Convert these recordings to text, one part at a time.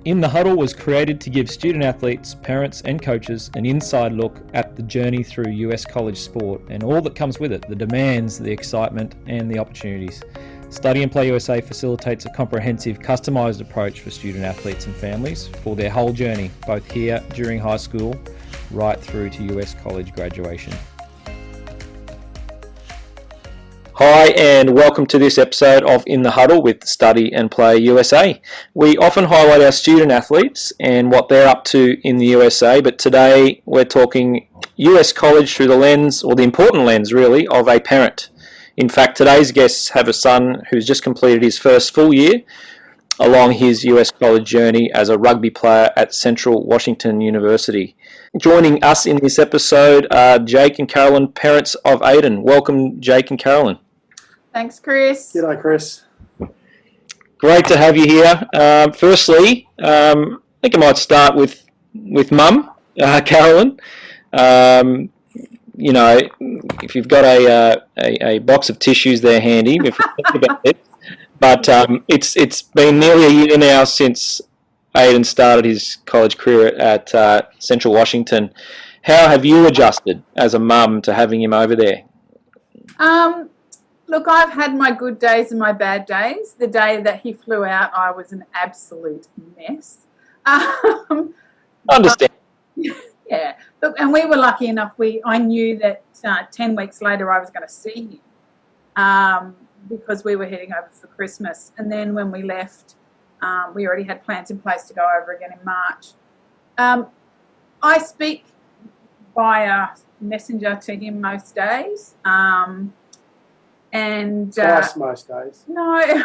In the Huddle was created to give student athletes, parents and coaches an inside look at the journey through US college sport and all that comes with it, the demands, the excitement and the opportunities. Study and Play USA facilitates a comprehensive, customised approach for student athletes and families for their whole journey, both here during high school, right through to US college graduation. Hi and welcome to this episode of In the Huddle with Study and Play USA. We often highlight our student athletes and what they're up to in the USA, but today we're talking US college through the lens, or the important lens really, of a parent. In fact, today's guests have a son who's just completed his first full year along his US college journey as a rugby player at Central Washington University. Joining us in this episode are Jake and Carolyn, parents of Aiden. Welcome, Jake and Carolyn. Thanks, Chris. G'day, Chris. Great to have you here. Firstly, I think I might start with Mum, Carolyn. You know, if you've got a box of tissues there handy, if you think about it. But it's been nearly a year now since Aiden started his college career at Central Washington. How have you adjusted as a mum to having him over there? Look, I've had my good days and my bad days. The day that he flew out, I was an absolute mess. Understand. Yeah. Look, and we were lucky enough. I knew that 10 weeks later I was going to see him because we were heading over for Christmas. And then when we left, we already had plans in place to go over again in March. I speak via messenger to him most days. And Twice most days. No,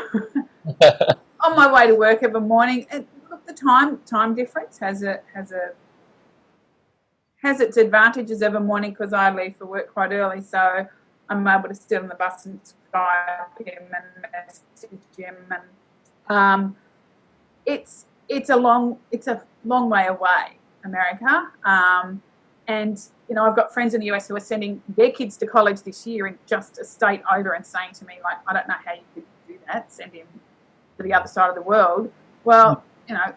on my way to work every morning. And look, the time difference has its advantages every morning because I leave for work quite early, so I'm able to sit on the bus and Skype him and message him. And it's a long way away, America. And you know, I've got friends in the US who are sending their kids to college this year in just a state over and saying to me, like, I don't know how you could do that, send him to the other side of the world. Well, you know,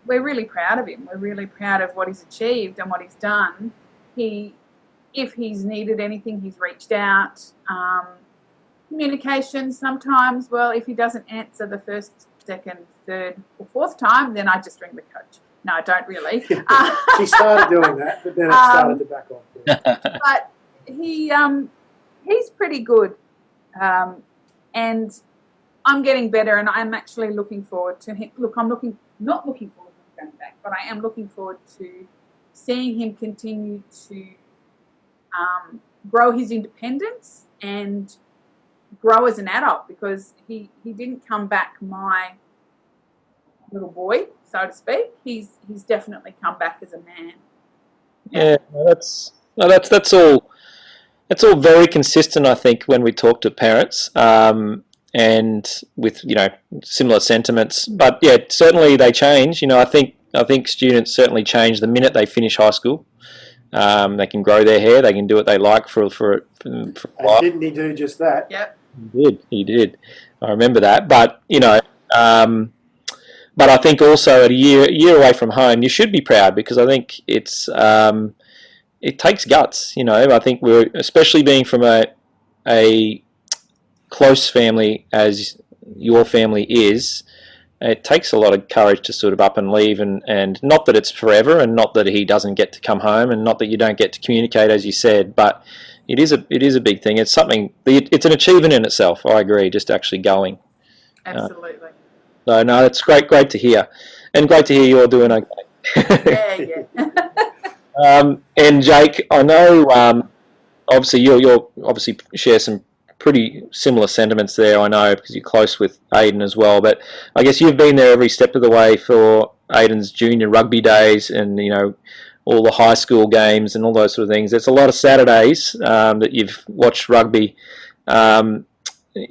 we're really proud of him. We're really proud of what he's achieved and what he's done. If he's needed anything, he's reached out. Communication sometimes, well, if he doesn't answer the first, second, third or fourth time, then I just ring the coach. No, I don't really. She started doing that, but then it started to back off. But he's pretty good, and I'm getting better, and I'm actually looking forward to him. Look, not looking forward to him going back, but I am looking forward to seeing him continue to grow his independence and grow as an adult, because he didn't come back my little boy, so to speak. He's definitely come back as a man. Yeah, that's all. That's all very consistent, I think, when we talk to parents, and with similar sentiments. But yeah, certainly they change. I think students certainly change the minute they finish high school. They can grow their hair. They can do what they like for a while. Didn't he do just that? Yep. He did. I remember that. But but I think also at a year away from home, you should be proud, because I think it takes guts. I think we're, especially being from a close family as your family is, it takes a lot of courage to sort of up and leave, and not that it's forever, and not that he doesn't get to come home, and not that you don't get to communicate, as you said, but it is a big thing. It's something. It's an achievement in itself. I agree. Just actually going. Absolutely. So no, it's great to hear, and great to hear you're doing okay. Yeah. And Jake, I know obviously you'll obviously share some pretty similar sentiments there. I know, because you're close with Aiden as well. But I guess you've been there every step of the way for Aiden's junior rugby days, and all the high school games and all those sort of things. It's a lot of Saturdays that you've watched rugby.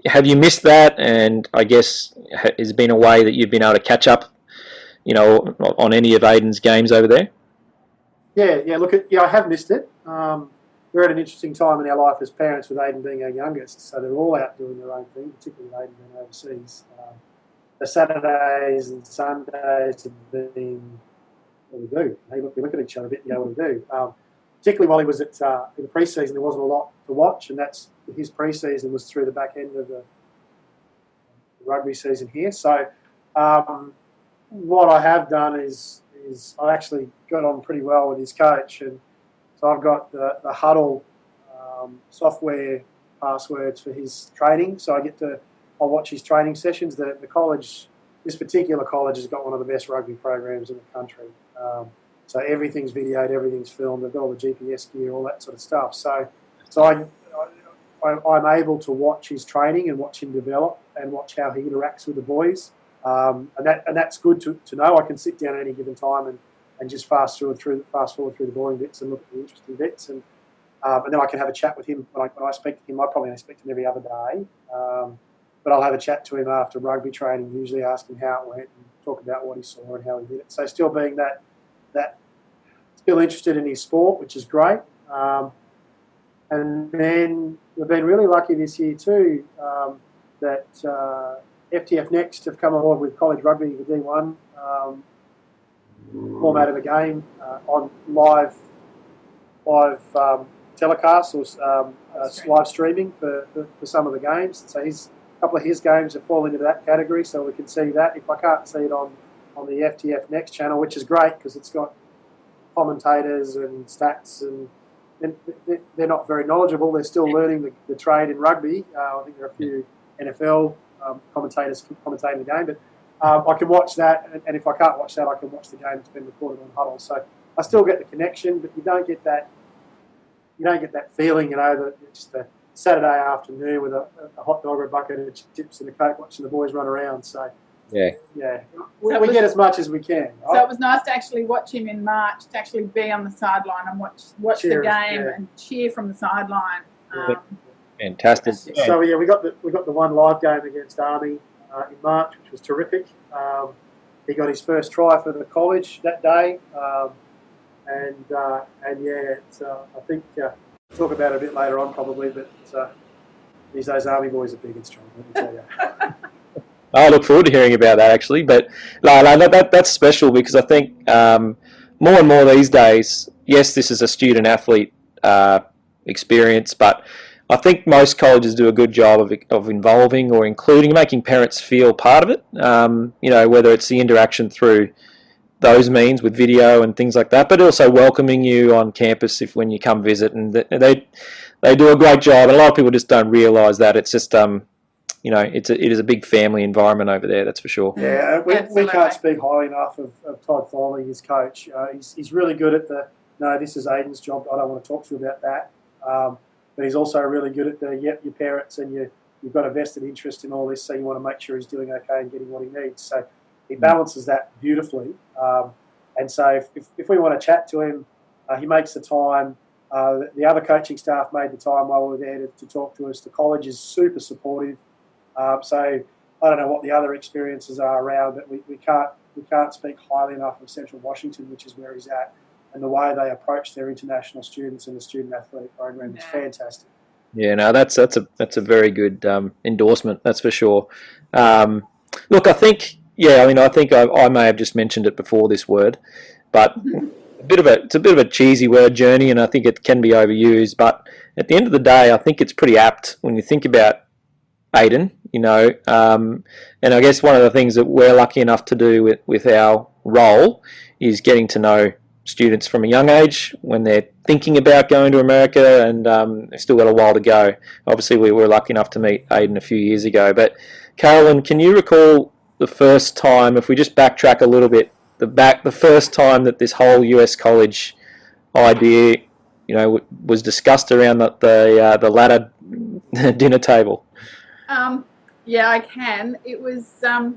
Have you missed that? And I guess has there been a way that you've been able to catch up, on any of Aiden's games over there? Yeah. Look, I have missed it. We're at an interesting time in our life as parents, with Aiden being our youngest, so they're all out doing their own thing, particularly Aiden being overseas. the Saturdays and Sundays have been, what do we do? Hey, look, we look at each other a bit and go, what do we do? Particularly while he was in the pre-season, there wasn't a lot to watch, and that's his pre-season was through the back end of the rugby season here. So what I have done is I actually got on pretty well with his coach, and so I've got the Huddle software passwords for his training. So I'll watch his training sessions. The college, this particular college, has got one of the best rugby programs in the country. So everything's videoed, everything's filmed. They've got all the GPS gear, all that sort of stuff. So I'm able to watch his training and watch him develop and watch how he interacts with the boys. And that's good to know. I can sit down at any given time and just fast forward through the boring bits and look at the interesting bits, and then I can have a chat with him when I speak to him. I probably only speak to him every other day, but I'll have a chat to him after rugby training. Usually ask him how it went and talk about what he saw and how he did it. So still being that still interested in his sport, which is great. And then we've been really lucky this year too that FTF Next have come aboard with college rugby, the D1 format of a game on live telecast or live streaming for some of the games. So a couple of his games have fallen into that category, so we can see that. If I can't see it on the FTF Next channel, which is great because it's got commentators and stats, and they're not very knowledgeable. They're still learning the trade in rugby. I think there are a few NFL commentators commentating the game, but I can watch that, and if I can't watch that, I can watch the game that's been recorded on Huddle. So I still get the connection, but you don't get that feeling, that just a Saturday afternoon with a hot dog or a bucket of chips and a Coke watching the boys run around. So yeah, we get as much as we can. Right? So it was nice to actually watch him in March, to actually be on the sideline and watch the game and cheer from the sideline. Fantastic. So we got the one live game against Army in March, which was terrific. He got his first try for the college that day, and I think we'll talk about it a bit later on probably, but those Army boys are big and strong, let me tell you. I look forward to hearing about that actually, but that's special because I think more and more these days, yes, this is a student athlete experience, but I think most colleges do a good job of involving or including, making parents feel part of it. Whether it's the interaction through those means with video and things like that, but also welcoming you on campus when you come visit, and they do a great job. And a lot of people just don't realise that it's just it is a big family environment over there. That's for sure. Yeah, we can't speak highly enough of Todd Foley, his coach. He's really good at this is Aiden's job. I don't want to talk to you about that. But he's also really good at your parents, and you've got a vested interest in all this, so you want to make sure he's doing okay and getting what he needs. So he balances that beautifully. And so if we want to chat to him, he makes the time. The other coaching staff made the time while we were there to talk to us. The college is super supportive. So I don't know what the other experiences are around, but we can't speak highly enough of Central Washington, which is where he's at. And the way they approach their international students and the student athletic program is fantastic. Yeah, no, that's a very good endorsement. That's for sure. Look, I think I may have just mentioned it before this word, but it's a bit of a cheesy word, journey, and I think it can be overused. But at the end of the day, I think it's pretty apt when you think about Aiden. And I guess one of the things that we're lucky enough to do with our role is getting to know students from a young age when they're thinking about going to America, and they've still got a while to go. Obviously, we were lucky enough to meet Aiden a few years ago. But Carolyn, can you recall the first time, if we just backtrack a little bit, the first time that this whole US college idea, was discussed around the Latter dinner table? Yeah, I can. It was there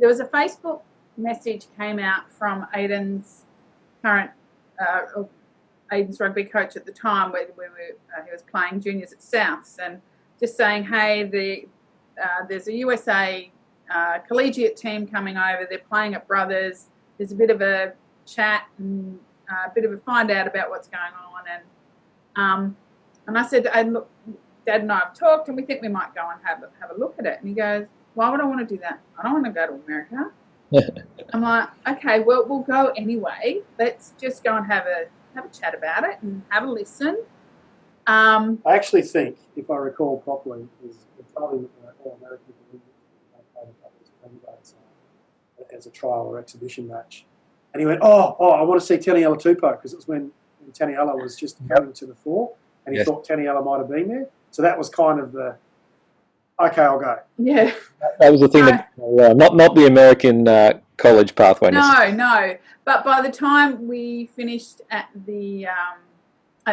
was a Facebook message came out from Aiden's current Aiden's rugby coach at the time, where he was playing juniors at Souths, and just saying, hey, there's a USA collegiate team coming over. They're playing at Brothers. There's a bit of a chat and a bit of a find out about what's going on. And I said, look, Dad and I have talked, and we think we might go and have a look at it. And he goes, why would I want to do that? I don't want to go to America. I'm like, okay, well, we'll go anyway. Let's just go and have a chat about it and have a listen. I actually think, if I recall properly, is the told that all American as a trial or exhibition match, and he went, "Oh, I want to see Taniela Tupou," because it was when Taniela was just coming to the fore, and he thought Taniela might have been there. So that was kind of the okay, I'll go. Yeah, that was the thing. Not the American college pathway. No. But by the time we finished at the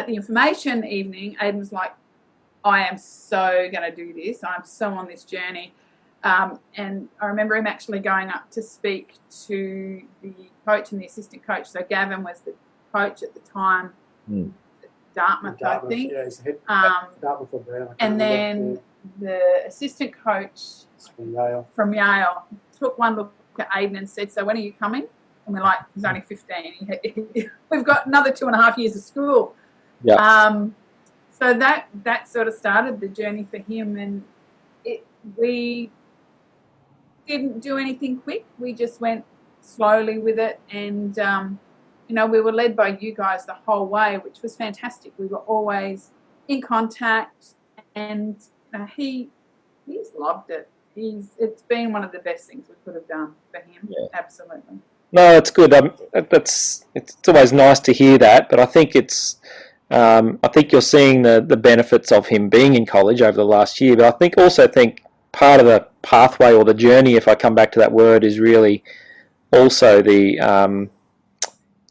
information evening, Aidan was like, I am so going to do this. I'm so on this journey. And I remember him actually going up to speak to the coach and the assistant coach. So Gavin was the coach at the time, Dartmouth, I think. Yeah, he's head Dartmouth or Brown. And then the assistant coach from Yale took one look at Aidan and said, so when are you coming? And we're like, he's only 15. We've got another 2.5 years of school. Yeah. So that sort of started the journey for him, and we didn't do anything quick. We just went slowly with it, and we were led by you guys the whole way, which was fantastic. We were always in contact, and he's loved it. It's been one of the best things we could have done for him. Yeah. Absolutely. No, it's good. It's always nice to hear that, but I think I think you're seeing the benefits of him being in college over the last year. But I also think part of the pathway or the journey, if I come back to that word, is really also the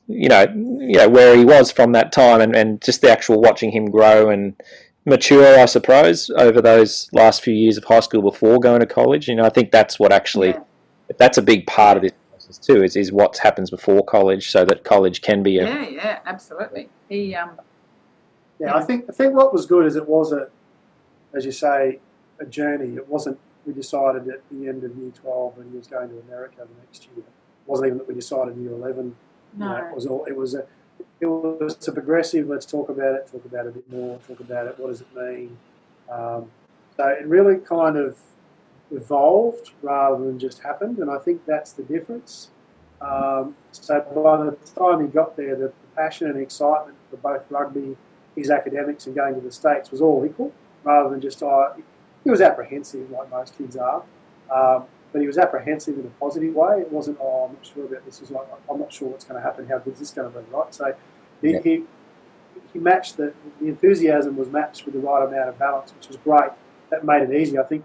where he was from that time, and just the actual watching him grow and mature, I suppose, over those last few years of high school before going to college. I think that's what actually that's a big part of this process too. Is what happens before college, so that college can be absolutely. I think what was good is it was as you say, a journey. It wasn't we decided at the end of year 12 when he was going to America the next year. It wasn't even that we decided in year 11. No. It was a progressive. Let's talk about it a bit more. Talk about it. What does it mean? So it really kind of evolved rather than just happened, and I think that's the difference. So by the time he got there, the passion and excitement for both rugby, his academics, and going to the States was all equal, rather than just he was apprehensive like most kids are, but he was apprehensive in a positive way. It wasn't, I'm not sure about this. It was like, I'm not sure what's going to happen. How good is this going to be, right? So he matched the enthusiasm was matched with the right amount of balance, which was great. That made it easy. I think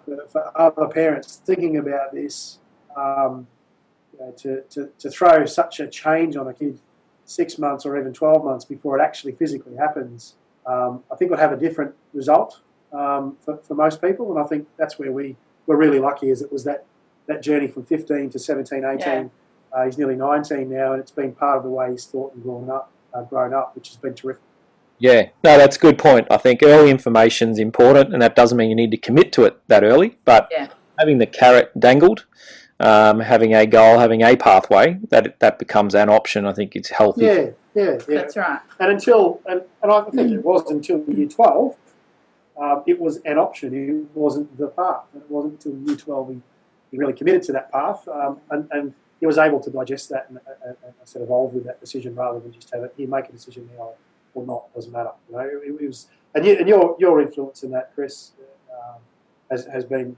for other parents thinking about this, to throw such a change on a kid 6 months or even 12 months before it actually physically happens, I think would have a different result for most people. And I think that's where we were really lucky, is it was that journey from 15 to 17, 18. Yeah. He's nearly 19 now, and it's been part of the way he's thought and grown up, which has been terrific. Yeah, no, that's a good point. I think early information's important, and that doesn't mean you need to commit to it that early, but having the carrot dangled, having a goal, having a pathway, that becomes an option. I think it's healthy. Yeah. That's right. And I think it was until year 12, it was an option. It wasn't the path. It wasn't until year 12 he really committed to that path, and he was able to digest that and sort of evolve with that decision rather than just have it. You make a decision now or not, doesn't matter. It was, and your influence in that, Chris, has been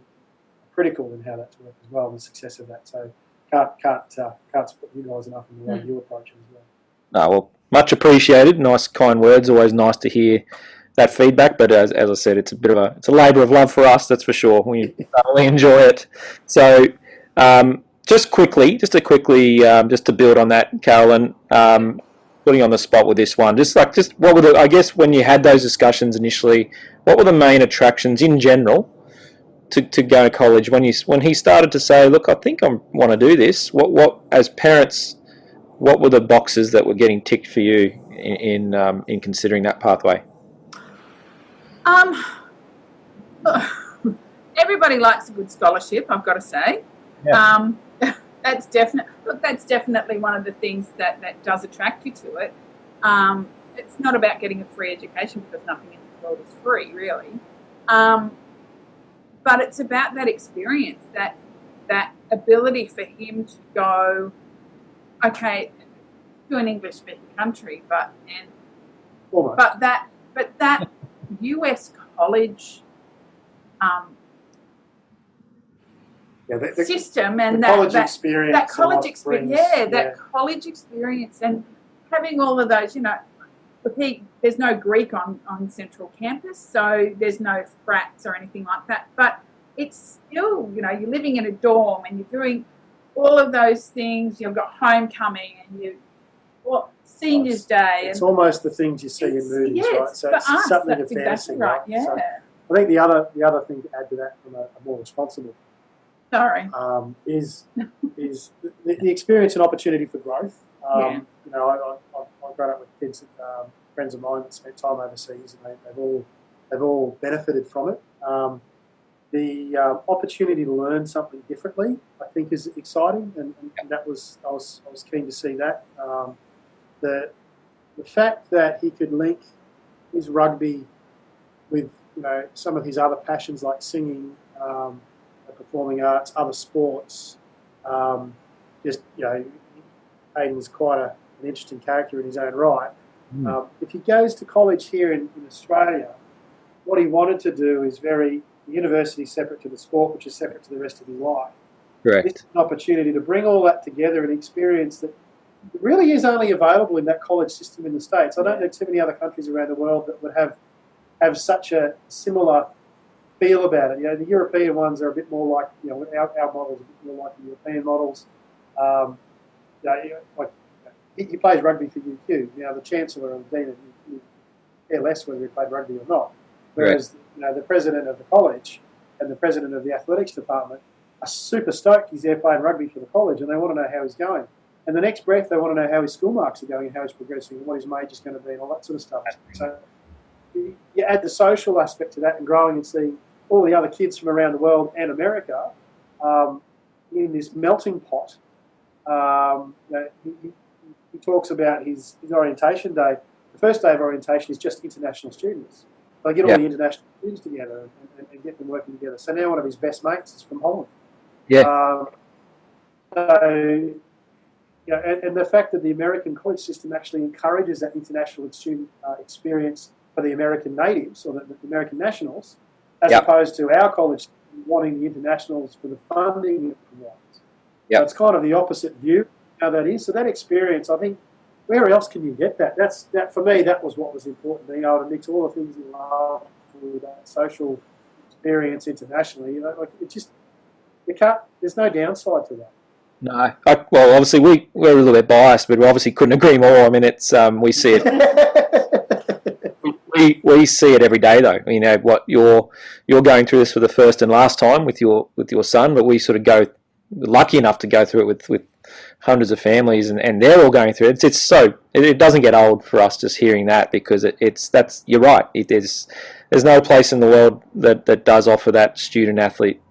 critical in how that's worked as well, and the success of that. So can't support you guys enough in the way you approach it as well. No, well, much appreciated. Nice, kind words. Always nice to hear that feedback. But as I said, it's a labour of love for us. That's for sure. We thoroughly enjoy it. So just to build on that, Carolyn. Putting on the spot with this one, what were I guess when you had those discussions initially, what were the main attractions in general to go to college when he started to say, look, I think I want to do this? What as parents, what were the boxes that were getting ticked for you in considering that pathway? Everybody likes a good scholarship, I've got to say. Yeah. That's definitely one of the things that does attract you to it. It's not about getting a free education, because nothing in this world is free, really. but it's about that experience, that ability for him to go, okay, to an English-speaking country, but that US college system and college experience, that college experience, and having all of those, there's no Greek on Central Campus, so there's no frats or anything like that. But it's still, you're living in a dorm and you're doing all of those things. You've got homecoming and seniors day. It's almost the things you see in movies, right? So it's something of fantasy, exactly right? Yeah. So I think the other thing to add to that from a more responsible. Is the experience and opportunity for growth. I've grown up with kids, friends of mine that spent time overseas, and they've all benefited from it. The opportunity to learn something differently, I think, is exciting, and that was I was keen to see that. The fact that he could link his rugby with some of his other passions like singing, performing arts, other sports. Aiden's quite an interesting character in his own right. If he goes to college here in Australia, what he wanted to do is the university separate to the sport, which is separate to the rest of his life. Correct. This is an opportunity to bring all that together and experience that really is only available in that college system in the States. I don't know too many other countries around the world that would have such a similar feel about it. The European ones are a bit more like, our models are a bit more like the European models. He plays rugby for UQ. The Chancellor and Dean, you care less whether he played rugby or not. Whereas, the president of the college and the president of the athletics department are super stoked he's there playing rugby for the college, and they want to know how he's going. And the next breath, they want to know how his school marks are going and how he's progressing and what his major's going to be and all that sort of stuff. So you add the social aspect to that and growing and seeing all the other kids from around the world and America in this melting pot. He talks about his orientation day. The first day of orientation is just international students. They get all the international students together and get them working together. So now one of his best mates is from Holland. Yeah. And the fact that the American college system actually encourages that international student experience for the American natives or the American nationals, as opposed to our college wanting the internationals for the funding it provides. So it's kind of the opposite view how that is. So that experience, I think, where else can you get that? That for me, that was what was important, being able to mix all the things you love with that social experience internationally. There's no downside to that. No. Well, obviously we're a little bit biased, but we obviously couldn't agree more. I mean, it's we see it. we see it every day, though. What you're going through this for the first and last time with your son, but we sort of lucky enough to go through it with hundreds of families, and they're all going through it. It doesn't get old for us just hearing that, because you're right. There's no place in the world that does offer that student athlete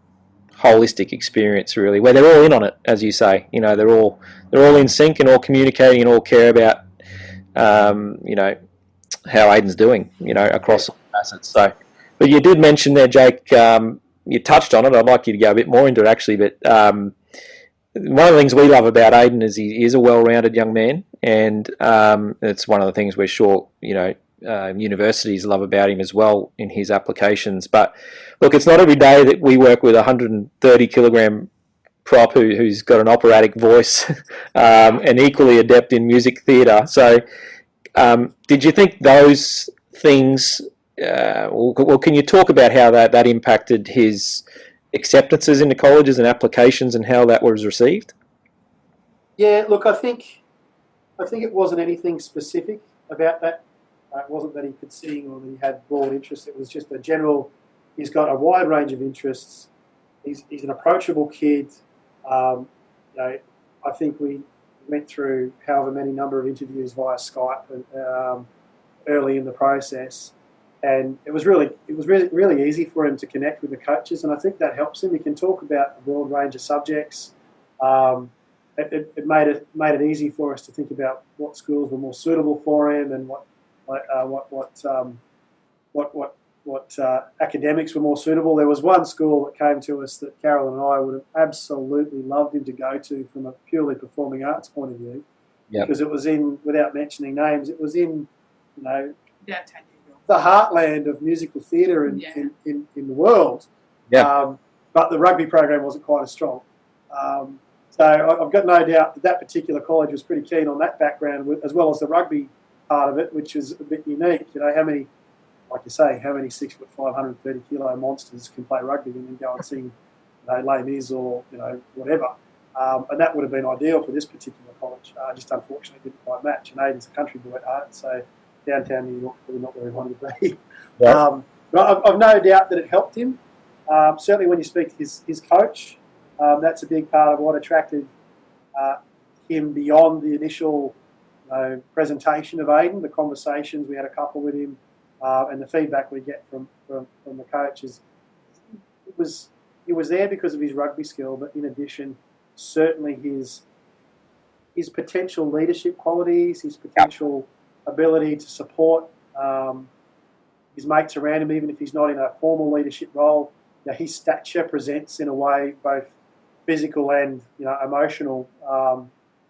holistic experience, really, where they're all in on it, as you say. They're all in sync and all communicating and all care about how Aiden's doing, across all facets. So, but you did mention there, Jake. You touched on it. I'd like you to go a bit more into it, actually. But one of the things we love about Aiden is he is a well-rounded young man, and it's one of the things we're sure universities love about him as well in his applications. But look, it's not every day that we work with a 130-kilogram prop who's got an operatic voice and equally adept in music theatre. So did you think those things, well, can you talk about how that impacted his acceptances into colleges and applications and how that was received? Yeah, look, I think it wasn't anything specific about that. It wasn't that he could sing or that he had broad interests. It was just a general, he's got a wide range of interests. He's an approachable kid. I think we went through however many number of interviews via Skype early in the process, and it was really easy for him to connect with the coaches, and I think that helps him. He can talk about a broad range of subjects. It made it easy for us to think about what schools were more suitable for him and what academics were more suitable. There was one school that came to us that Carolyn and I would have absolutely loved him to go to from a purely performing arts point of view, because it was in, without mentioning names, it was in, the heartland of musical theatre in the world. But the rugby program wasn't quite as strong. So I've got no doubt that particular college was pretty keen on that background, as well as the rugby part of it, which is a bit unique. How many 6 foot 530 kilo monsters can play rugby and then go and sing, Les Mis or whatever. And that would have been ideal for this particular college. Just unfortunately didn't quite match. And Aidan's a country boy at heart, so downtown New York probably not where he wanted to be. But I've no doubt that it helped him. Certainly when you speak to his coach, that's a big part of what attracted him beyond the initial presentation of Aidan. The conversations, we had a couple with him, and the feedback we get from the coach is it was there because of his rugby skill, but in addition, certainly his potential leadership qualities, his potential ability to support his mates around him, even if he's not in a formal leadership role. His stature presents in a way, both physical and emotional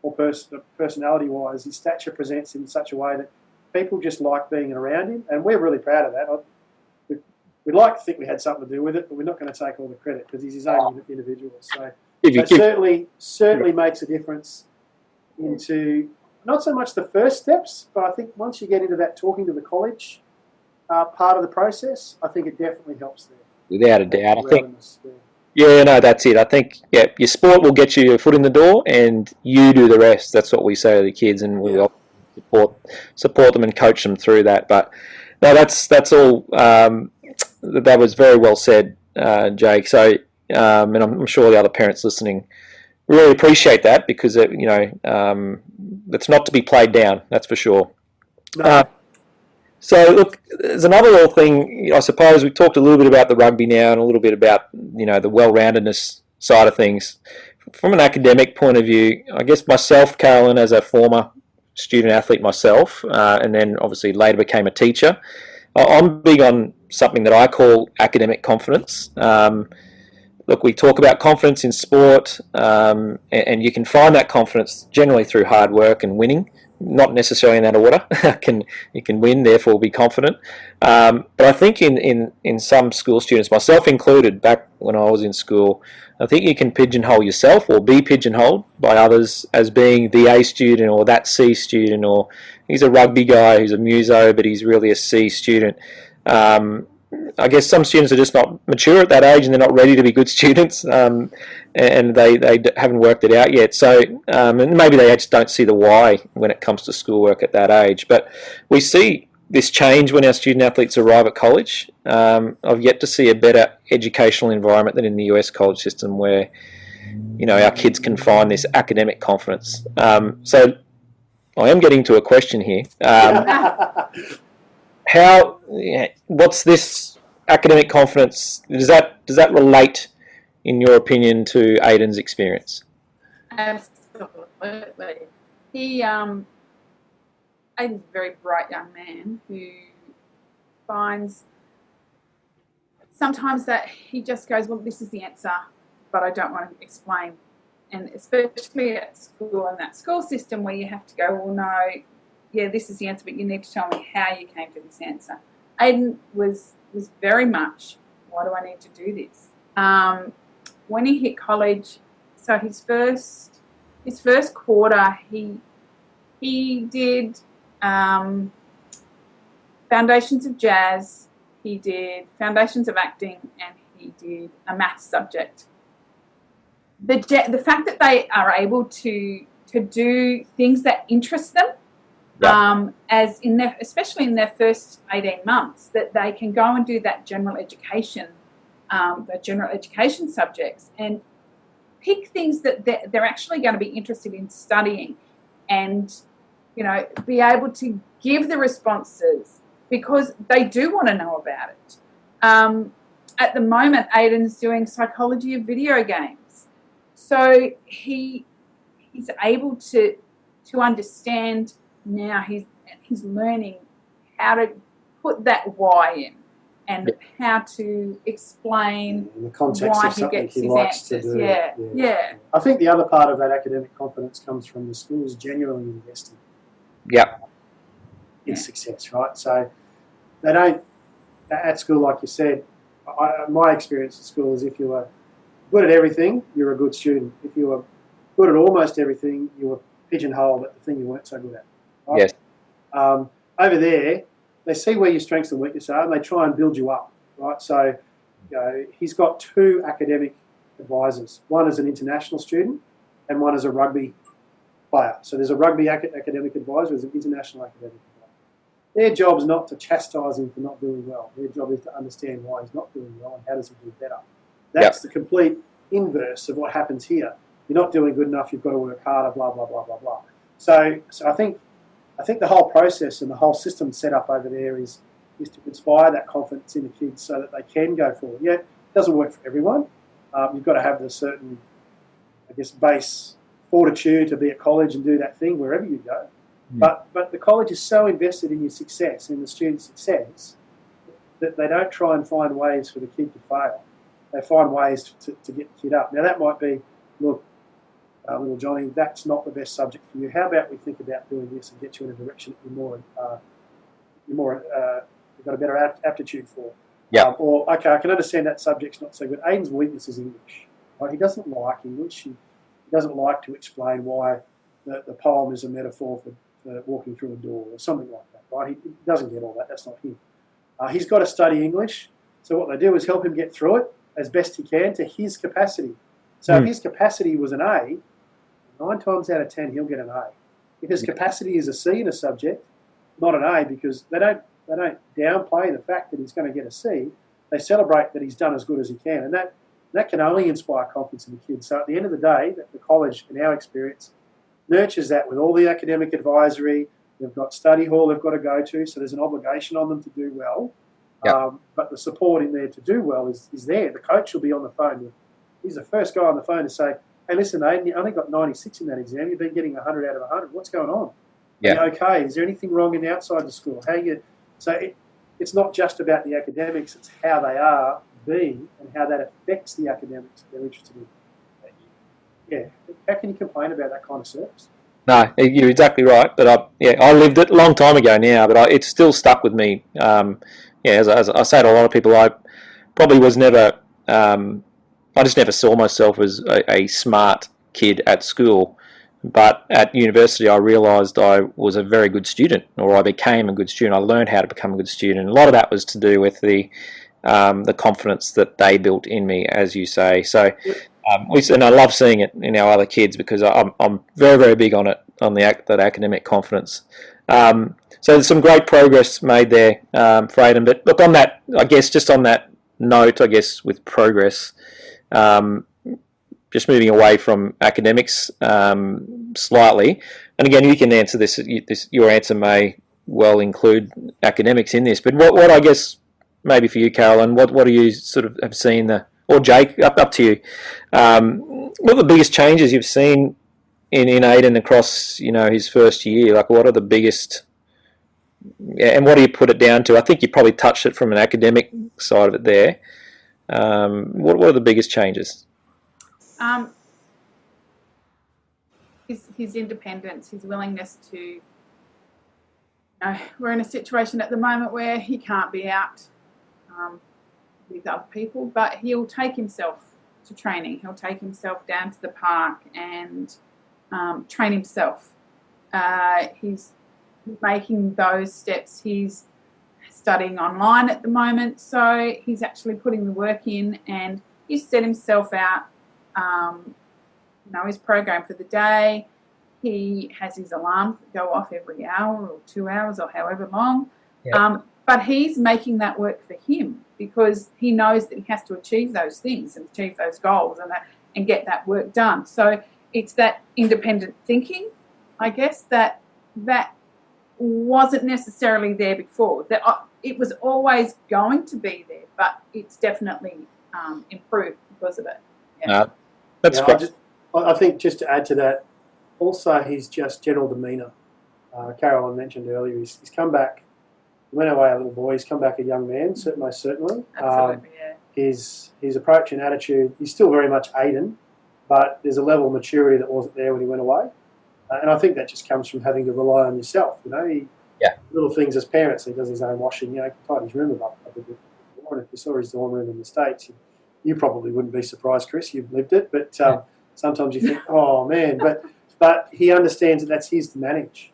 or personality-wise. His stature presents in such a way that people just like being around him, and we're really proud of that. We'd like to think we had something to do with it, but we're not going to take all the credit because he's his own individual. So that certainly makes a difference into not so much the first steps, but I think once you get into that talking to the college part of the process, I think it definitely helps there. Without a doubt. I think, that's it. I think, your sport will get you your foot in the door and you do the rest. That's what we say to the kids, and we support them and coach them through that. But no, that's all. That was very well said, Jake. So, and I'm sure the other parents listening really appreciate that, because it's not to be played down. That's for sure. No. So, look, there's another little thing. I suppose we talked a little bit about the rugby now and a little bit about, the well-roundedness side of things. From an academic point of view, I guess myself, Carolyn, as a former student athlete myself, and then obviously later became a teacher, I'm big on something that I call academic confidence. Look, we talk about confidence in sport, and you can find that confidence generally through hard work and winning. Not necessarily in that order. You can win, therefore be confident. But I think in some school students, myself included, back when I was in school, I think you can pigeonhole yourself or be pigeonholed by others as being the A student or that C student, or he's a rugby guy who's a muso, but he's really a C student. I guess some students are just not mature at that age and they're not ready to be good students, and they haven't worked it out yet. So and maybe they just don't see the why when it comes to schoolwork at that age. But we see this change when our student athletes arrive at college. I've yet to see a better educational environment than in the US college system, where our kids can find this academic confidence. So I am getting to a question here. What's this academic confidence? Does that relate, in your opinion, to Aidan's experience? Absolutely. Aidan's a very bright young man who finds sometimes that he just goes, well, this is the answer, but I don't want to explain. And especially at school, and that school system where you have to go, well, no, this is the answer, but you need to tell me how you came to this answer. Aidan was very much, why do I need to do this? When he hit college, so his first quarter, he did foundations of jazz, he did foundations of acting, and he did a maths subject. The fact that they are able to do things that interest them, especially in their first 18 months, that they can go and do that general education subjects and pick things that they're actually going to be interested in studying, and be able to give the responses because they do want to know about it. At the moment, Aidan's doing psychology of video games, so he's able to understand. Now he's learning how to put that why in and how to explain in the context why of something he gets he his likes answers. to do. Yeah. I think the other part of that academic confidence comes from the schools genuinely investing in success, right? So they don't, at school, like you said, my experience at school is if you were good at everything, you're a good student. If you were good at almost everything, you were pigeonholed at the thing you weren't so good at. Right? Yes. Over there, they see where your strengths and weaknesses are, and they try and build you up, right? So, he's got 2 academic advisors. One is an international student, and one is a rugby player. So there's a rugby academic advisor, there's an international academic advisor. Their job is not to chastise him for not doing well. Their job is to understand why he's not doing well and how does he do better. That's the complete inverse of what happens here. You're not doing good enough, you've got to work harder, blah, blah, blah, blah, blah. So I think the whole process and the whole system set up over there is to inspire that confidence in the kids so that they can go forward. Yeah, it doesn't work for everyone. You've got to have the certain, base fortitude to be at college and do that thing wherever you go. But the college is so invested in your success, in the student's success, that they don't try and find ways for the kid to fail. They find ways to get the kid up. Now, that might be, look, little Johnny, that's not the best subject for you. How about we think about doing this and get you in a direction that you've got a better aptitude for. Or, okay, I can understand that subject's not so good. Aiden's weakness is English. Right? He doesn't like English. He doesn't like to explain why the poem is a metaphor for walking through a door or something like that. Right? He doesn't get all that. That's not him. He's got to study English. So what they do is help him get through it as best he can to his capacity. So if his capacity was an A, 9 times out of 10 he'll get an A. If his capacity is a C in a subject, not an A, because they don't downplay the fact that he's going to get a C. They celebrate that he's done as good as he can, and that can only inspire confidence in the kids. So at the end of the day, the college, in our experience, nurtures that with all the academic advisory. They've got study hall they've got to go to, so there's an obligation on them to do well. But the support in there to do well is there. The coach will be on the phone. He's the first guy on the phone to say, hey, listen, Aiden, you only got 96 in that exam. You've been getting 100 out of 100. What's going on? Are you okay? Is there anything wrong in outside the school? So it's not just about the academics. It's how they are being and how that affects the academics that they're interested in. Yeah, how can you complain about that kind of service? No, you're exactly right. But I lived it a long time ago now, but it's still stuck with me. As I say to a lot of people, I probably was never. I just never saw myself as a smart kid at school. But at university, I realised I was a very good student, or I became a good student. I learned how to become a good student. A lot of that was to do with the confidence that they built in me, as you say. So. And I love seeing it in our other kids because I'm very, very big on it, on that academic confidence. So there's some great progress made there for Aiden. But look, on that, I guess, just on that note, with progress, just moving away from academics slightly, and again, you can answer this. Your answer may well include academics in this. But what I guess maybe for you, Carolyn, what do you sort of have seen or Jake, up to you. What are the biggest changes you've seen in Aiden across his first year? Like, what are the biggest? And what do you put it down to? I think you probably touched it from an academic side of it there. What are the biggest changes? His independence, his willingness to. We're in a situation at the moment where he can't be out. With other people, but he'll take himself to training. He'll take himself down to the park and train himself. He's making those steps. He's studying online at the moment, so he's actually putting the work in, and he's set himself out, his program for the day. He has his alarms that go off every hour or 2 hours or however long. Yep. But he's making that work for him because he knows that he has to achieve those things and achieve those goals and get that work done. So it's that independent thinking, I guess, that wasn't necessarily there before. That it was always going to be there, but it's definitely improved because of it. Yeah. That's great. I think just to add to that, also his just general demeanour. Carolyn mentioned earlier, he's come back He went away a little boy. He's come back a young man, most certainly. Absolutely, yeah. His approach and attitude, he's still very much Aiden, but there's a level of maturity that wasn't there when he went away. And I think that just comes from having to rely on yourself. Little things as parents. He does his own washing. He tied his room up a bit. And if you saw his dorm room in the States, you probably wouldn't be surprised, Chris. You've lived it, but sometimes you think, oh man. But he understands that that's his to manage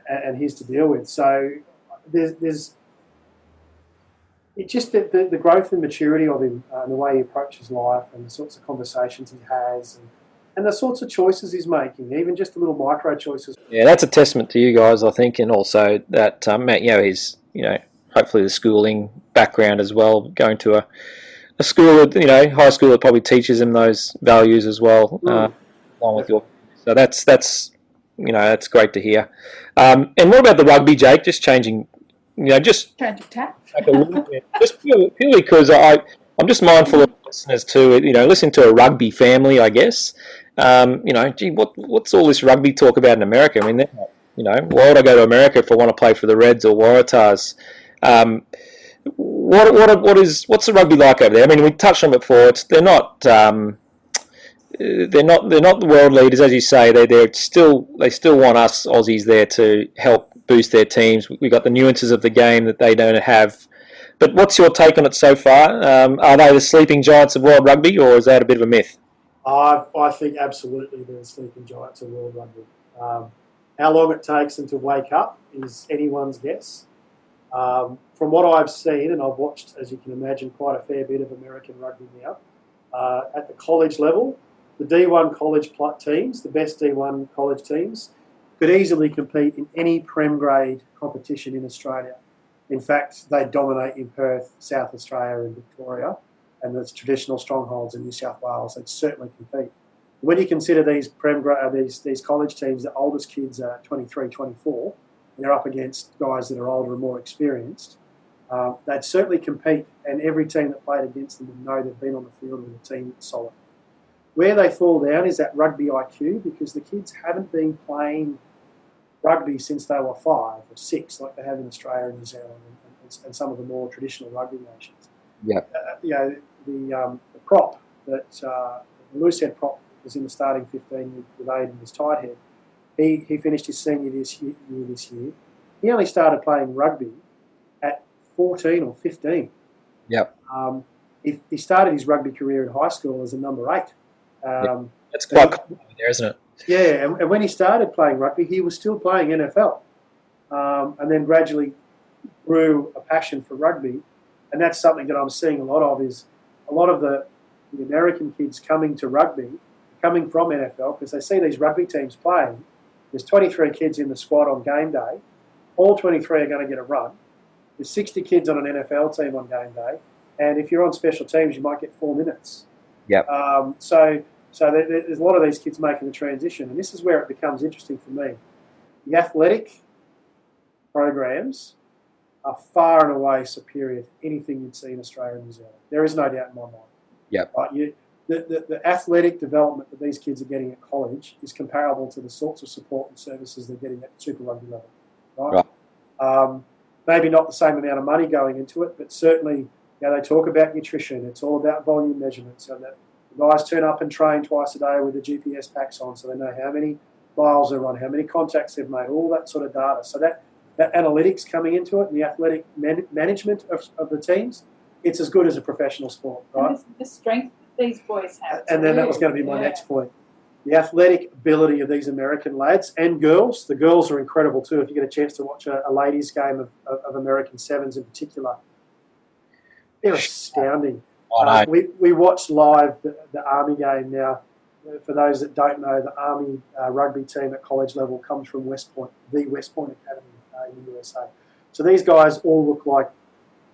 and his to deal with. So there's it's just the growth and maturity of him and the way he approaches life and the sorts of conversations he has and the sorts of choices he's making, even just the little micro choices. Yeah, that's a testament to you guys, I think, and also that Matt, his, hopefully the schooling background as well, going to a school, high school that probably teaches him those values as well, along with your. So that's great to hear. And what about the rugby, Jake? Just changing, just change of tack. Just purely because I'm just mindful of listeners too. Listening to a rugby family, I guess. What's all this rugby talk about in America? I mean, why would I go to America if I want to play for the Reds or Waratahs? What's the rugby like over there? I mean, we touched on it before. They're not the world leaders, as you say. They still want us Aussies there to help boost their teams. We got the nuances of the game that they don't have. But what's your take on it so far? Are they the sleeping giants of world rugby, or is that a bit of a myth? I think absolutely they're the sleeping giants of world rugby. How long it takes them to wake up is anyone's guess. From what I've seen, and I've watched, as you can imagine, quite a fair bit of American rugby now, at the college level, the D1 college teams, the best D1 college teams, could easily compete in any Prem grade competition in Australia. In fact, they dominate in Perth, South Australia and Victoria, and the traditional strongholds in New South Wales. They'd certainly compete. When you consider these these college teams, the oldest kids are 23, 24, and they're up against guys that are older and more experienced, they'd certainly compete, and every team that played against them would know they've been on the field with a team that's solid. Where they fall down is that rugby IQ, because the kids haven't been playing rugby since they were 5 or 6, like they have in Australia and New Zealand and some of the more traditional rugby nations. Yeah. The prop that the loose head prop was in the starting 15 with Aiden, his tight head. He finished his senior this year. He only started playing rugby at 14 or 15. Yep. He started his rugby career in high school as a number 8. That's quite cool there, isn't it? Yeah, and when he started playing rugby, he was still playing NFL, and then gradually grew a passion for rugby, and that's something that I'm seeing a lot of is a lot of the American kids coming to rugby, coming from NFL, because they see these rugby teams playing. There's 23 kids in the squad on game day. All 23 are going to get a run. There's 60 kids on an NFL team on game day, and if you're on special teams, you might get 4 minutes. Yep. So there's a lot of these kids making the transition, and this is where it becomes interesting for me. The athletic programs are far and away superior to anything you'd see in Australia and New Zealand. There is no doubt in my mind. Yep. Right? The athletic development that these kids are getting at college is comparable to the sorts of support and services they're getting at Super Rugby level. Right? Maybe not the same amount of money going into it, but certainly they talk about nutrition. It's all about volume measurement, so that the guys turn up and train twice a day with the GPS packs on, so they know how many miles they're on, how many contacts they've made, all that sort of data. So that analytics coming into it and the athletic management of the teams, it's as good as a professional sport, right? And the strength that these boys have. And then that was going to be my next point. The athletic ability of these American lads and girls. The girls are incredible too. If you get a chance to watch a ladies' game of American Sevens in particular, they're astounding. We watched live the Army game now. For those that don't know, the Army rugby team at college level comes from West Point, the West Point Academy in the USA. So these guys all look like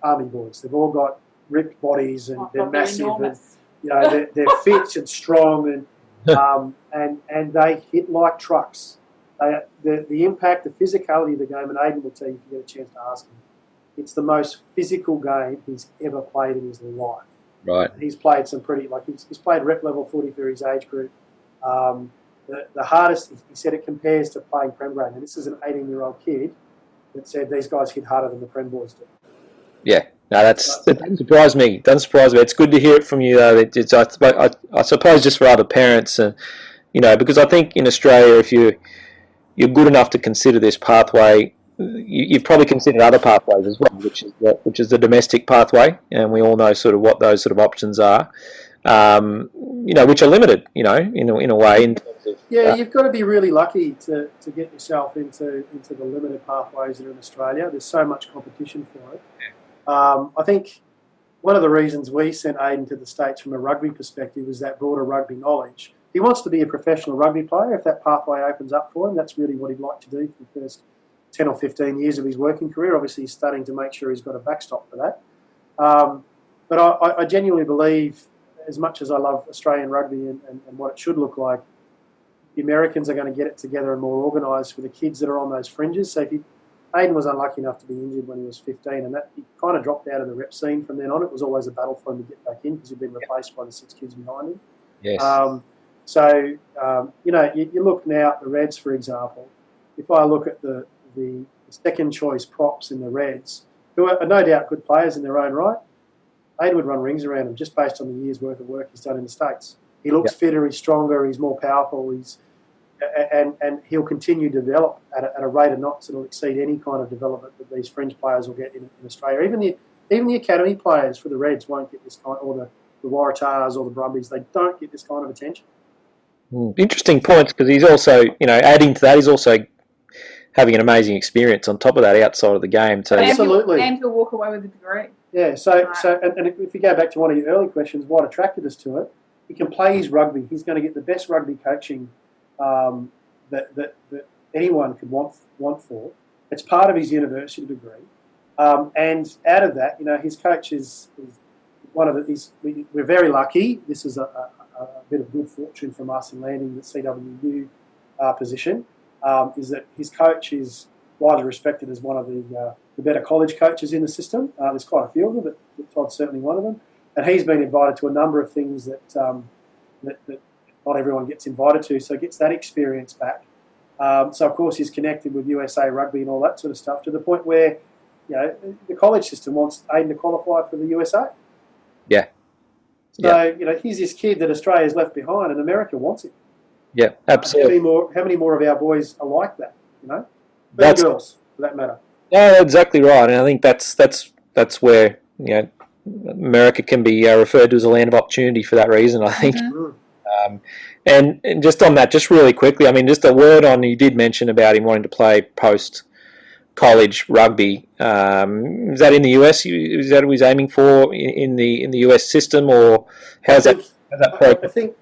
Army boys. They've all got ripped bodies and they're massive enormous. and they're fit and strong and they hit like trucks. The impact, the physicality of the game, and Aiden will tell you if you get a chance to ask him, it's the most physical game he's ever played in his life. Right. He's played some he's played rep level footy for his age group. The hardest, he said, it compares to playing Prem grade. And this is an 18-year-old kid that said these guys hit harder than the Prem boys do. Yeah. No, that doesn't surprise me. Doesn't surprise me. It's good to hear it from you, though. I suppose just for other parents, and because I think in Australia, if you're good enough to consider this pathway, you've probably considered other pathways as well, which is the domestic pathway, and we all know sort of what those sort of options are, which are limited, in a way. In terms of, you've got to be really lucky to get yourself into the limited pathways that are in Australia. There's so much competition for it. I think one of the reasons we sent Aiden to the States from a rugby perspective is that broader rugby knowledge. He wants to be a professional rugby player. If that pathway opens up for him, that's really what he'd like to do for the first 10 or 15 years of his working career. Obviously, he's studying to make sure he's got a backstop for that. But I genuinely believe, as much as I love Australian rugby and what it should look like, the Americans are going to get it together and more organised for the kids that are on those fringes. So Aiden was unlucky enough to be injured when he was 15, and that he kind of dropped out of the rep scene from then on. It was always a battle for him to get back in because he'd been replaced by the 6 kids behind him. Yes. You look now at the Reds, for example. If I look at the second choice props in the Reds, who are no doubt good players in their own right, Aiden would run rings around him just based on the year's worth of work he's done in the States. He looks fitter, he's stronger, he's more powerful, and he'll continue to develop at a rate of knots that will exceed any kind of development that these fringe players will get in Australia. Even the academy players for the Reds won't get this kind, or the Waratahs or the Brumbies. They don't get this kind of attention. Interesting points, because he's also, adding to that, he's also having an amazing experience on top of that outside of the game. So absolutely, and he'll walk away with a degree. Yeah. So if you go back to one of your early questions, what attracted us to it? He can play his rugby. He's going to get the best rugby coaching that anyone could want for. It's part of his university degree, and out of that, his coach is one of the. We're very lucky. This is a bit of good fortune from us in landing the CWU position. Is that his coach is widely respected as one of the better college coaches in the system. There's quite a few of them, but Todd's certainly one of them. And he's been invited to a number of things that not everyone gets invited to, so he gets that experience back. So, of course, he's connected with USA Rugby and all that sort of stuff, to the point where, the college system wants Aiden to qualify for the USA. Yeah. So, he's this kid that Australia's left behind, and America wants him. Yeah, absolutely. How many more of our boys are like that, That's girls, for that matter. No, exactly right. And I think that's where, America can be referred to as a land of opportunity for that reason, I think. Mm-hmm. And just on that, just really quickly, just a word on, you did mention about him wanting to play post-college rugby. Is that in the US? Is that what he's aiming for in the US system, or how's that progress? I think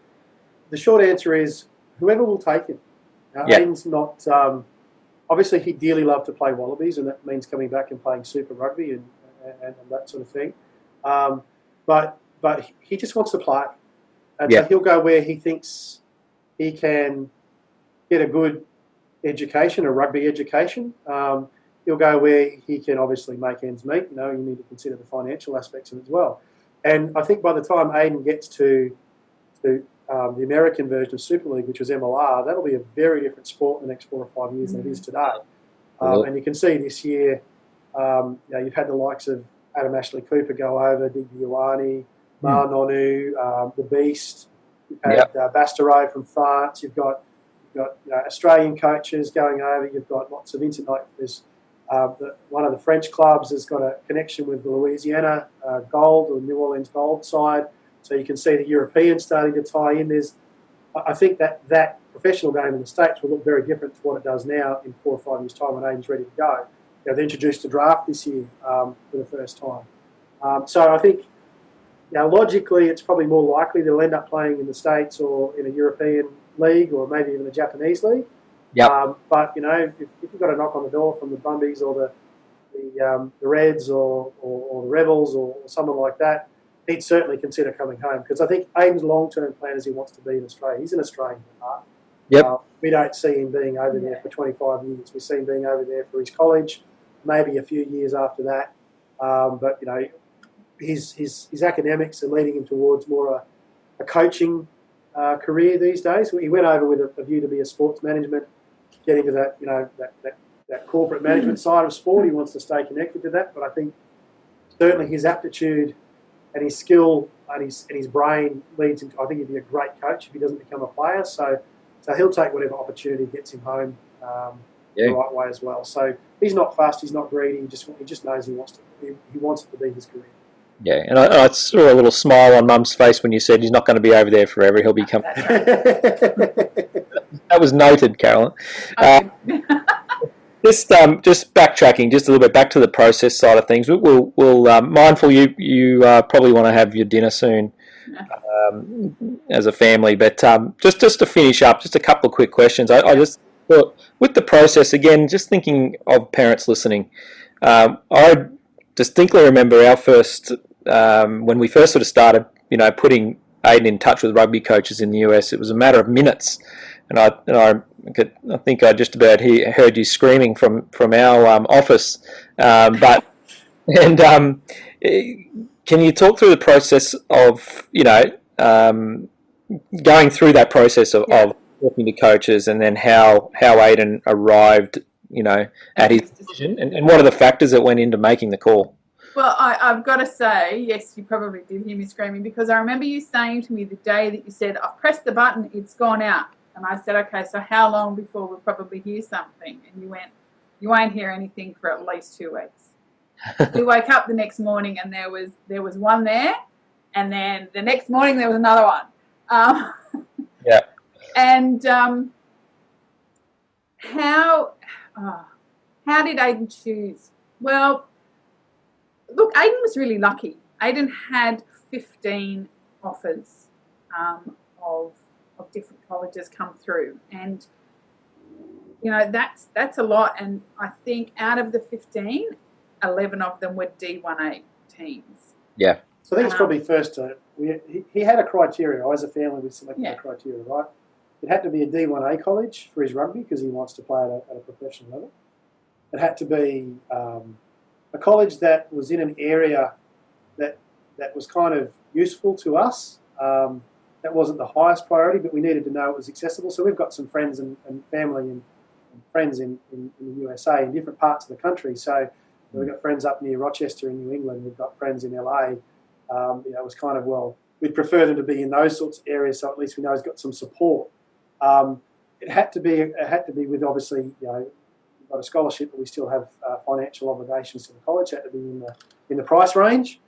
the short answer is whoever will take him. Aiden's not... obviously, he'd dearly love to play Wallabies, and that means coming back and playing Super Rugby and that sort of thing. But he just wants to play. And so he'll go where he thinks he can get a good education, a rugby education. He'll go where he can obviously make ends meet. You need to consider the financial aspects of it as well. And I think by the time Aiden gets to the American version of Super League, which was MLR, that'll be a very different sport in the next 4 or 5 years than it is today. And you can see this year, you've had the likes of Adam Ashley Cooper go over, Dig Ioane, Mar Nonu, the Beast. You've had Bastereau from France. You've got Australian coaches going over. You've got lots of internet. There's one of the French clubs has got a connection with the Louisiana Gold or New Orleans Gold side. So you can see the Europeans starting to tie in. I think that professional game in the States will look very different to what it does now in 4 or 5 years' time when Aiden's ready to go. They introduced the draft this year for the first time. So I think, logically, it's probably more likely they'll end up playing in the States or in a European league or maybe even a Japanese league. Yep. But, if you've got a knock on the door from the Brumbies or the Reds or the Rebels or someone like that, he'd certainly consider coming home, because I think Aiden's long-term plan is he wants to be in Australia. He's an Australian at heart. Yep. We don't see him being over there for 25 years. We see him being over there for his college, maybe a few years after that. But, his academics are leading him towards more a coaching career these days. He went over with a view to be a sports management, get into that, that that corporate management side of sport. He wants to stay connected to that. But I think certainly his aptitude and his skill and his brain leads him to, I think he'd be a great coach if he doesn't become a player. So he'll take whatever opportunity gets him home the right way as well. So he's not fussed, he's not greedy. He just knows he wants it to be his career. Yeah, and I saw a little smile on Mum's face when you said he's not going to be over there forever. He'll become. That was noted, Carolyn. Just backtracking just a little bit back to the process side of things. We'll mindful you probably want to have your dinner soon as a family, but just to finish up, just a couple of quick questions. I just thought with the process again, just thinking of parents listening. I distinctly remember our first when we first sort of started, putting Aiden in touch with rugby coaches in the US. It was a matter of minutes, and I think I just about heard you screaming from our office. But can you talk through the process of going through that process of talking to coaches, and then how Aiden arrived, at his decision, and what are the factors that went into making the call? Well, I've got to say, yes, you probably did hear me screaming, because I remember you saying to me the day that you said, I've pressed the button, it's gone out. And I said, okay, so how long before we'll probably hear something? And you went, you won't hear anything for at least 2 weeks. We woke up the next morning and there was one there, and then the next morning there was another one. Yeah. And how did Aiden choose? Well, look, Aiden was really lucky. Aiden had 15 offers of different colleges come through, and that's a lot. And I think out of the 15, 11 of them were D1A teams. Yeah. So I think it's probably first he had a criteria. As a family, we selected a criteria, right? It had to be a D1A college for his rugby because he wants to play at a professional level. It had to be a college that was in an area that was kind of useful to us. That wasn't the highest priority, but we needed to know it was accessible. So we've got some friends and family and friends in the USA, in different parts of the country. So we've got friends up near Rochester in New England. We've got friends in LA. It was kind of, we'd prefer them to be in those sorts of areas, so at least we know he's got some support. It had to be with, obviously, we've got a scholarship, but we still have financial obligations to the college. It had to be in the price range.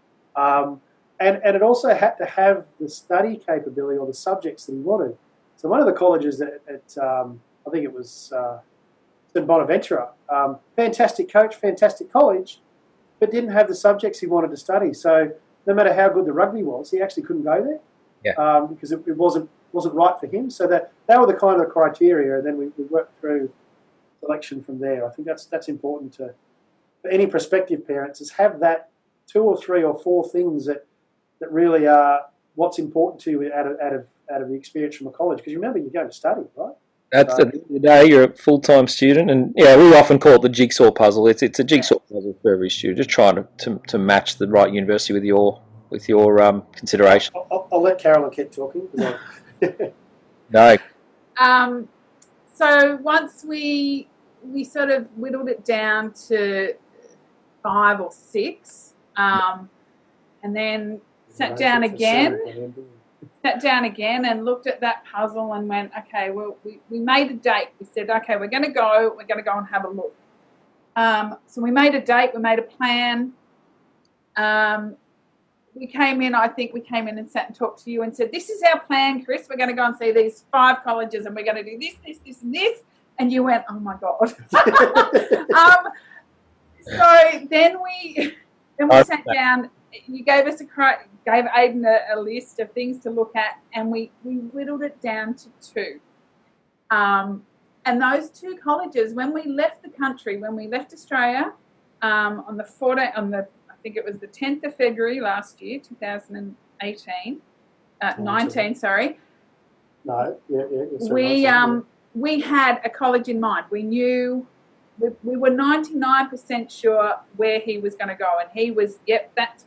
And it also had to have the study capability or the subjects that he wanted. So one of the colleges at I think it was St Bonaventura, fantastic coach, fantastic college, but didn't have the subjects he wanted to study. So no matter how good the rugby was, he actually couldn't go there because it wasn't right for him. So that were the kind of criteria, and then we worked through selection from there. I think that's important for any prospective parents, is have that 2 or 3 or 4 things that really are what's important to you out of the experience from a college. Because remember, you're going to study, right? At the end of the day, you're a full-time student, and we often call it the jigsaw puzzle. It's a jigsaw puzzle for every student, just trying to match the right university with your consideration. I'll let Carolyn keep talking. No. So once we sort of whittled it down to 5 or 6, and then sat down again and looked at that puzzle and went, okay, well, we made a date. We said, okay, we're going to go and have a look. So we made a date, we made a plan. We came in and sat and talked to you and said, this is our plan, Chris. We're going to go and see these 5 colleges, and we're going to do this, and this. And you went, oh, my God. So then we sat down. You gave Aiden a list of things to look at, and we whittled it down to 2. And those 2 colleges, when we left the country, when we left Australia, on the I think it was the 10th of February last year, 2018, 19, sorry. No, yeah. We had a college in mind. We knew. We were 99% sure where he was going to go, and he was, that's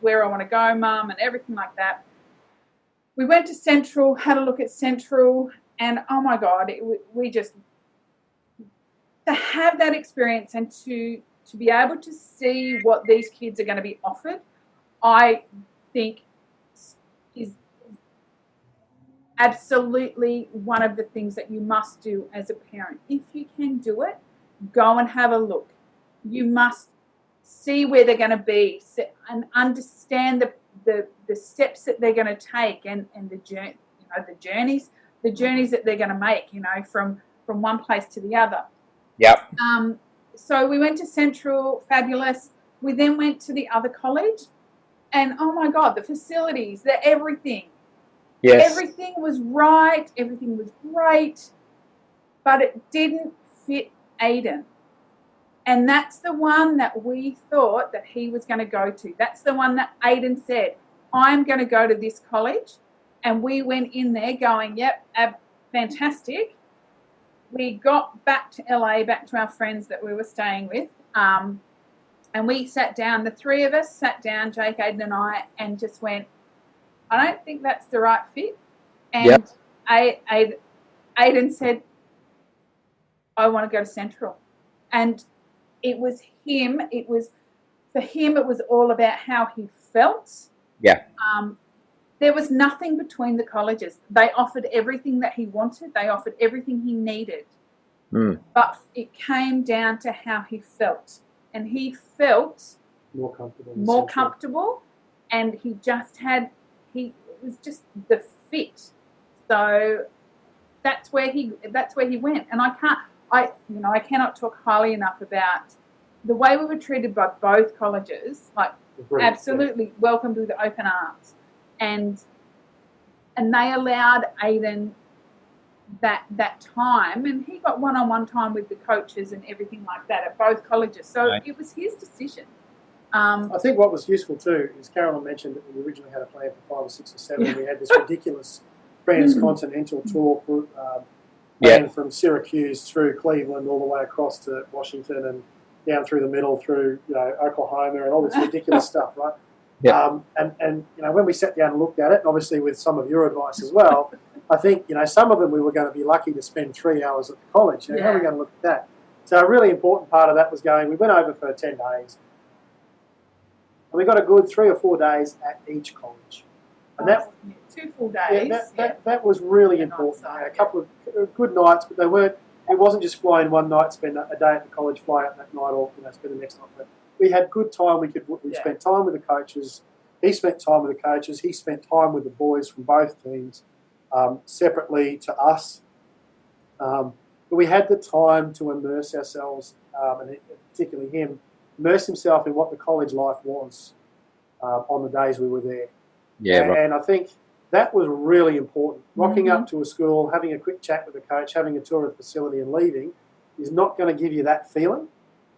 where I want to go, Mum, and everything like that. We went to Central, had a look at Central, and oh my God, to have that experience and to be able to see what these kids are going to be offered, I think is absolutely one of the things that you must do as a parent. If you can do it, go and have a look. You must see where they're going to be and understand the steps that they're going to take and the journey, the journeys that they're going to make, from one place to the other. Yep. So we went to Central, fabulous. We then went to the other college, and oh my God, the facilities, everything. Yes. Everything was right. Everything was great, but it didn't fit Aiden. And that's the one that we thought that he was going to go to. That's the one that Aiden said, I'm going to go to this college. And we went in there going, yep, fantastic. We got back to LA, back to our friends that we were staying with. And we sat down, the three of us sat down, Jake, Aiden and I, and just went, I don't think that's the right fit. And yep. Aiden said, I want to go to Central. And it was him. For him, it was all about how he felt. Yeah. There was nothing between the colleges. They offered everything that he wanted. They offered everything he needed. Mm. But it came down to how he felt. And he felt more comfortable. And he just had, it was just the fit. So that's where he went. And I cannot talk highly enough about the way we were treated by both colleges. Like, absolutely welcomed with open arms. And they allowed Aiden that time, and he got one-on-one time with the coaches and everything like that at both colleges. So It was his decision. I think what was useful too is Carolyn mentioned that we originally had a plan for 5 or 6 or 7. Yeah. We had this ridiculous transcontinental tour from Syracuse through Cleveland all the way across to Washington and down through the middle through Oklahoma and all this ridiculous stuff, right? Yeah. And when we sat down and looked at it, and obviously with some of your advice as well, I think some of them we were going to be lucky to spend 3 hours at the college. How are we going to look at that? So a really important part of that was we went over for 10 days, and we got a good 3 or 4 days at each college. And that 2 full days. That was really important. A couple of good nights, but they weren't. It wasn't just fly in one night, spend a day at the college, fly out that night, or spend the next night. But we had good time. We spent time with the coaches. He spent time with the coaches. He spent time with the boys from both teams, separately to us. But we had the time to immerse ourselves, and particularly him, immerse himself in what the college life was on the days we were there. Yeah, and I think that was really important. Rocking up to a school, having a quick chat with the coach, having a tour of the facility and leaving is not going to give you that feeling.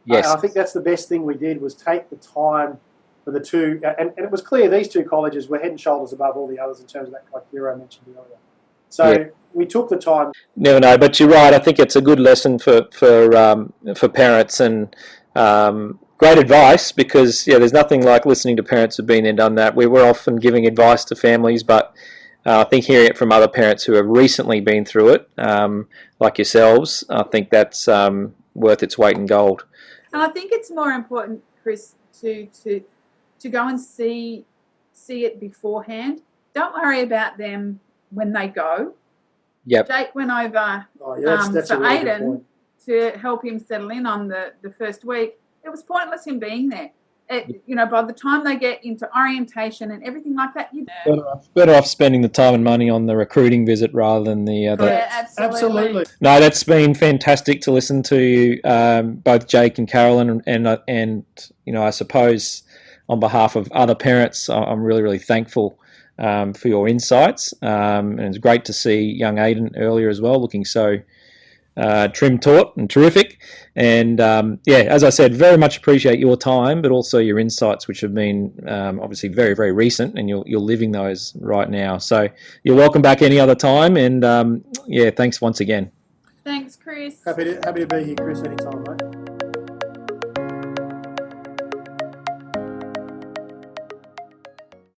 Yes. And I think that's the best thing we did was take the time for the two. And it was clear these two colleges were head and shoulders above all the others in terms of that criteria I mentioned earlier. So we took the time. Never know, but you're right. I think it's a good lesson for parents and great advice because, there's nothing like listening to parents who've been there and done that. We were often giving advice to families, but I think hearing it from other parents who have recently been through it, like yourselves, I think that's worth its weight in gold. And I think it's more important, Chris, to go and see it beforehand. Don't worry about them when they go. Yep. Jake went over that's for really Aiden to help him settle in on the first week. It was pointless him being there. By the time they get into orientation and everything like that, better off spending the time and money on the recruiting visit rather than the other. Yeah, absolutely. No, that's been fantastic to listen to both Jake and Carolyn, and I suppose on behalf of other parents, I'm really, really thankful for your insights. And it's great to see young Aiden earlier as well, looking so trim, taut and terrific. And as I said, very much appreciate your time, but also your insights, which have been obviously very, very recent, and you're living those right now. So you're welcome back any other time. And thanks once again. Thanks, Chris. Happy to be here, Chris, anytime, mate.